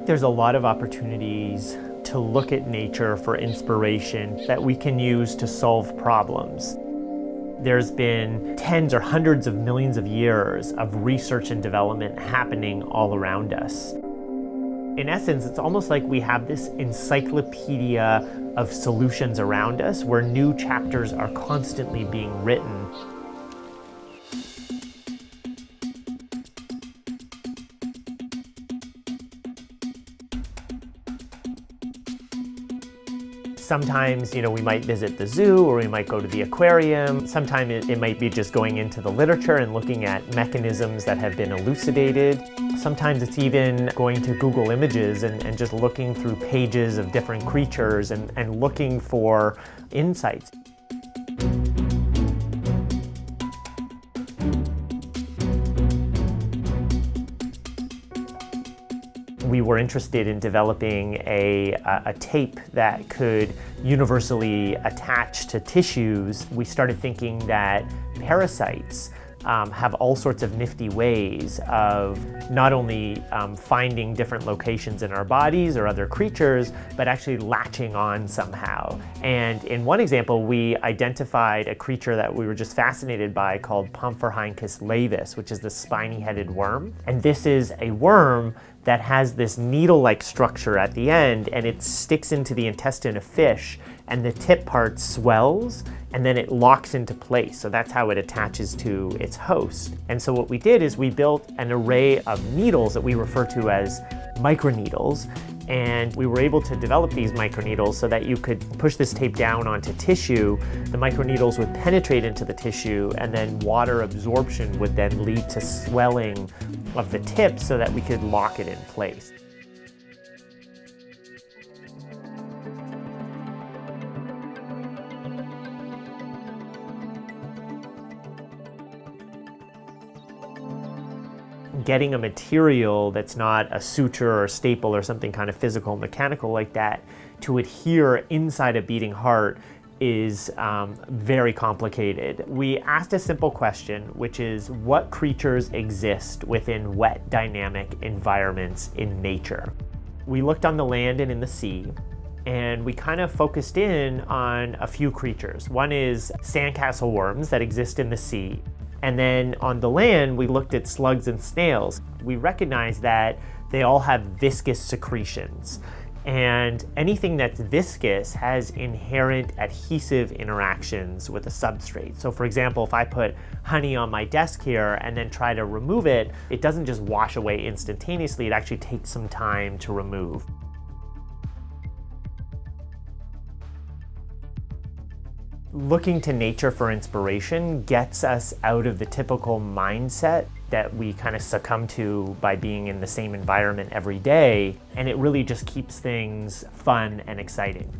there's a lot of opportunities to look at nature for inspiration that we can use to solve problems. There's been tens or hundreds of millions of years of research and development happening all around us. In essence, it's almost like we have this encyclopedia of solutions around us where new chapters are constantly being written. Sometimes, we might visit the zoo or we might go to the aquarium. Sometimes it might be just going into the literature and looking at mechanisms that have been elucidated. Sometimes it's even going to Google Images and just looking through pages of different creatures and looking for insights. We were interested in developing a tape that could universally attach to tissues. We started thinking that parasites have all sorts of nifty ways of not only finding different locations in our bodies or other creatures, but actually latching on somehow. And in one example, we identified a creature that we were just fascinated by called Pomphorhynchus laevis, which is the spiny-headed worm. And this is a worm that has this needle-like structure at the end, and it sticks into the intestine of fish, and the tip part swells, and then it locks into place. So that's how it attaches to its host. And so what we did is we built an array of needles that we refer to as microneedles, and we were able to develop these microneedles so that you could push this tape down onto tissue. The microneedles would penetrate into the tissue, and then water absorption would then lead to swelling of the tip so that we could lock it in place. Getting a material that's not a suture or a staple or something kind of physical, mechanical like that to adhere inside a beating heart is very complicated. We asked a simple question, which is what creatures exist within wet dynamic environments in nature? We looked on the land and in the sea, and we kind of focused in on a few creatures. One is sandcastle worms that exist in the sea. And then on the land, we looked at slugs and snails. We recognized that they all have viscous secretions. And anything that's viscous has inherent adhesive interactions with a substrate. So for example, if I put honey on my desk here and then try to remove it, it doesn't just wash away instantaneously, it actually takes some time to remove. Looking to nature for inspiration gets us out of the typical mindset that we kind of succumb to by being in the same environment every day, and it really just keeps things fun and exciting.